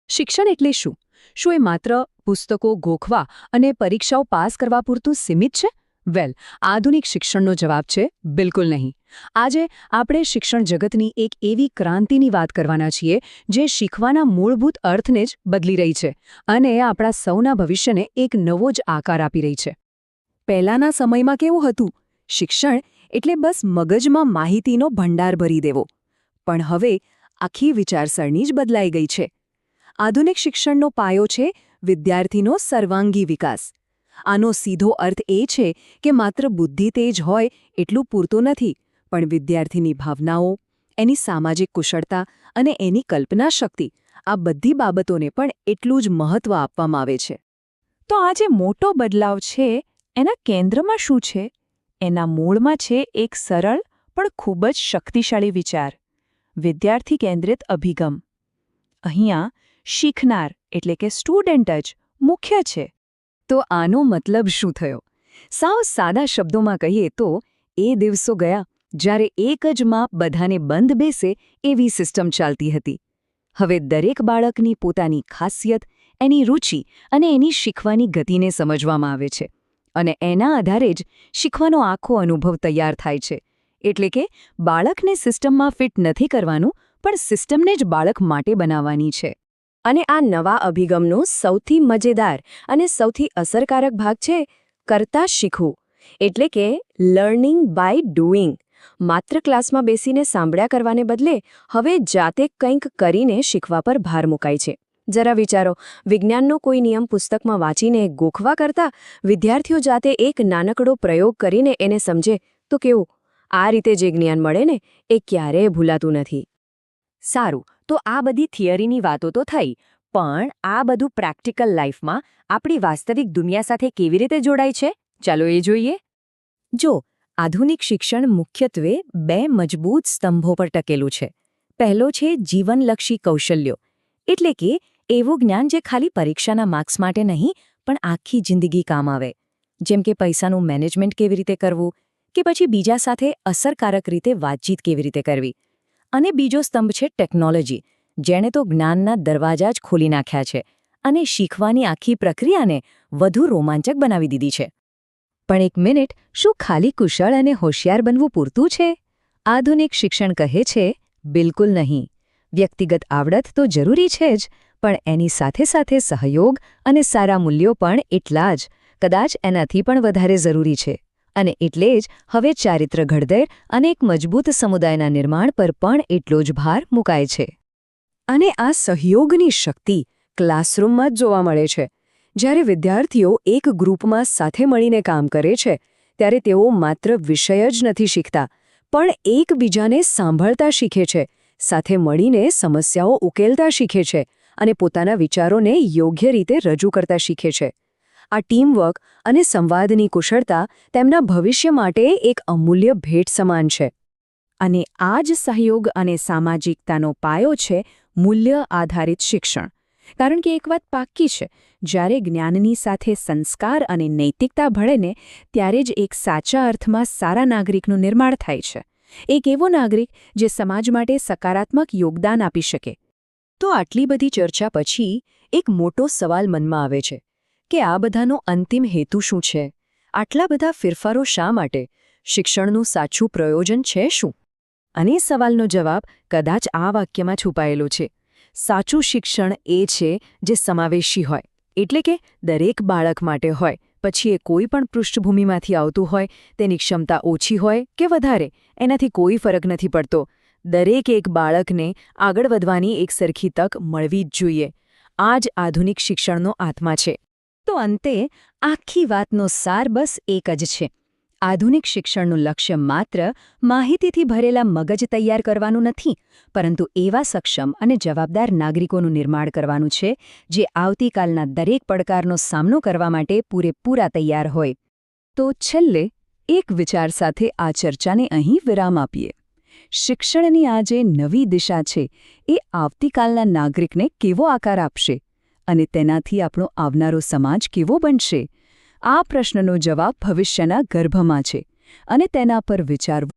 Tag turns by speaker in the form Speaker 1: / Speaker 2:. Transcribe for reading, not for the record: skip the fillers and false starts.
Speaker 1: શિક્ષણ એટલે શું? શું એ માત્ર પુસ્તકો ગોખવા અને પરીક્ષાઓ પાસ કરવા પૂરતું સીમિત છે? વેલ, આધુનિક શિક્ષણનો જવાબ છે બિલકુલ નહીં. આજે આપણે શિક્ષણ જગતની એક એવી ક્રાંતિની વાત કરવાના છીએ જે શીખવાના મૂળભૂત અર્થને જ બદલી રહી છે અને આપણા સૌના ભવિષ્યને એક નવો જ આકાર આપી રહી છે. પહેલાંના સમયમાં કેવું હતું? શિક્ષણ એટલે બસ મગજમાં માહિતીનો ભંડાર ભરી દેવો. પણ હવે આખી વિચારસરણી જ બદલાઈ ગઈ છે. આધુનિક શિક્ષણનો પાયો છે વિદ્યાર્થીનો સર્વાંગી વિકાસ. આનો સીધો અર્થ એ છે કે માત્ર બુદ્ધિ તેજ હોય એટલું પૂરતું નથી, પણ વિદ્યાર્થીની ભાવનાઓ, એની સામાજિક કુશળતા અને એની કલ્પના શક્તિ, આ બધી બાબતોને પણ એટલું જ મહત્ત્વ આપવામાં આવે છે.
Speaker 2: તો આ જે મોટો બદલાવ છે એના કેન્દ્રમાં શું છે? એના મૂળમાં છે એક સરળ પણ ખૂબ જ શક્તિશાળી વિચાર: વિદ્યાર્થી કેન્દ્રિત અભિગમ. અહીંયા શીખનાર એટલે કે સ્ટુડન્ટ જ મુખ્ય છે.
Speaker 1: તો આનો મતલબ શું થયો? સાવ સાદા શબ્દોમાં કહીએ તો એ દિવસો ગયા જ્યારે એક જ માં બધાને બંધ બેસે એવી સિસ્ટમ ચાલતી હતી. હવે દરેક બાળકની પોતાની ખાસિયત, એની રુચિ અને એની શીખવાની ગતિને સમજવામાં આવે છે અને એના આધારે જ શીખવાનો આખો અનુભવ તૈયાર થાય છે. એટલે કે બાળકને સિસ્ટમમાં ફિટ નથી કરવાનું, પણ સિસ્ટમને જ બાળક માટે બનાવવાની છે. અને આ નવા અભિગમનો સૌથી મજેદાર અને સૌથી અસરકારક ભાગ છે કરતા શીખવું. એટલે કે લર્નિંગ બાય ડુઇંગ. માત્ર ક્લાસમાં બેસીને સાંભળ્યા કરવાને બદલે હવે જાતે કંઈક કરીને શીખવા પર ભાર મુકાય છે. જરા વિચારો, વિજ્ઞાનનો કોઈ નિયમ પુસ્તકમાં વાંચીને ગોખવા કરતાં વિદ્યાર્થીઓ જાતે એક નાનકડો પ્રયોગ કરીને એને સમજે તો કેવું? આ રીતે જે જ્ઞાન મળે ને, એ ક્યારેય ભૂલાતું નથી. સારું, તો આ બધી થિયરીની વાતો તો થઈ, પણ આ બધું પ્રેક્ટિકલ લાઈફમાં આપણી વાસ્તવિક દુનિયા સાથે કેવી રીતે જોડાય છે? ચાલો એ જોઈએ. જો, આધુનિક શિક્ષણ મુખ્યત્વે બે મજબૂત સ્તંભો પર ટકેલું છે. પહેલો છે જીવનલક્ષી કૌશલ્યો, એટલે કે એવું જ્ઞાન જે ખાલી પરીક્ષાના માર્ક્સ માટે નહીં, પણ આખી જિંદગી કામ આવે. જેમ કે પૈસાનું મેનેજમેન્ટ કેવી રીતે કરવું, કે પછી બીજા સાથે અસરકારક રીતે વાતચીત કેવી રીતે કરવી. અને બીજો સ્તંભ છે ટેકનોલોજી, જેણે તો જ્ઞાનના દરવાજા જ ખોલી નાખ્યા છે અને શીખવાની આખી પ્રક્રિયાને વધુ રોમાંચક બનાવી દીધી છે. પણ એક મિનિટ, શું ખાલી કુશળ અને હોશિયાર બનવું પૂરતું છે? આધુનિક શિક્ષણ કહે છે બિલકુલ નહીં. વ્યક્તિગત આવડત તો જરૂરી છે જ, પણ એની સાથે સાથે સહયોગ અને સારા મૂલ્યો પણ એટલા જ, કદાચ એનાથી પણ વધારે જરૂરી છે. અને એટલે જ હવે ચારિત્ર ઘડતર અને એક મજબૂત સમુદાયના નિર્માણ પર પણ એટલો જ ભાર મુકાય છે. અને આ સહયોગની શક્તિ ક્લાસરૂમમાં જ જોવા મળે છે. જ્યારે વિદ્યાર્થીઓ એક ગ્રુપમાં સાથે મળીને કામ કરે છે, ત્યારે તેઓ માત્ર વિષય જ નથી શીખતા, પણ એકબીજાને સાંભળતા શીખે છે, સાથે મળીને સમસ્યાઓ ઉકેલતા શીખે છે અને પોતાના વિચારોને યોગ્ય રીતે રજૂ કરતા શીખે છે. આ ટીમવર્ક અને સંવાદની કુશળતા તેમના ભવિષ્ય માટે એક અમૂલ્ય ભેટ સમાન છે.
Speaker 2: અને આ જ સહયોગ અને સામાજિકતાનો પાયો છે મૂલ્ય આધારિત શિક્ષણ. કારણ કે એક વાત પાક્કી છે, જ્યારે જ્ઞાનની સાથે સંસ્કાર અને નૈતિકતા ભળે ને, ત્યારે જ એક સાચા અર્થમાં સારા નાગરિકનું નિર્માણ થાય છે. એક એવો નાગરિક જે સમાજ માટે સકારાત્મક યોગદાન આપી શકે.
Speaker 1: તો આટલી બધી ચર્ચા પછી એક મોટો સવાલ મનમાં આવે છે કે આ બધાનો અંતિમ હેતુ શું છે? આટલા બધા ફેરફારો શા માટે? શિક્ષણનું સાચું પ્રયોજન છે શું? અને સવાલનો જવાબ કદાચ આ વાક્યમાં છુપાયેલો છે: સાચું શિક્ષણ એ છે જે સમાવેશી હોય. એટલે કે દરેક બાળક માટે હોય, પછી એ કોઈ પણ પૃષ્ઠભૂમિમાંથી આવતું હોય, તેની ક્ષમતા ઓછી હોય કે વધારે, એનાથી કોઈ ફરક નથી પડતો. દરેક એક બાળકને આગળ વધવાની એક સરખી તક મળવી જ જોઈએ. આ જ આધુનિક શિક્ષણનો આત્મા છે. તો અંતે આખી વાતનો સાર બસ એક જ છે: આધુનિક શિક્ષણનું લક્ષ્ય માત્ર માહિતીથી ભરેલા મગજ તૈયાર કરવાનું નથી, પરંતુ એવા સક્ષમ અને જવાબદાર નાગરિકોનું નિર્માણ કરવાનું છે જે આવતીકાલના દરેક પડકારનો સામનો કરવા માટે પૂરેપૂરા તૈયાર હોય. તો છેલ્લે એક વિચાર સાથે આ ચર્ચાને અહીં વિરામ આપીએ. શિક્ષણની આ જે નવી દિશા છે, એ આવતીકાલના નાગરિકને કેવો આકાર આપશે અને તેનાથી આપણો આવનારો સમાજ કેવો બનશે? આ પ્રશ્નનો જવાબ ભવિષ્યના ગર્ભમાં છે અને તેના પર વિચારવું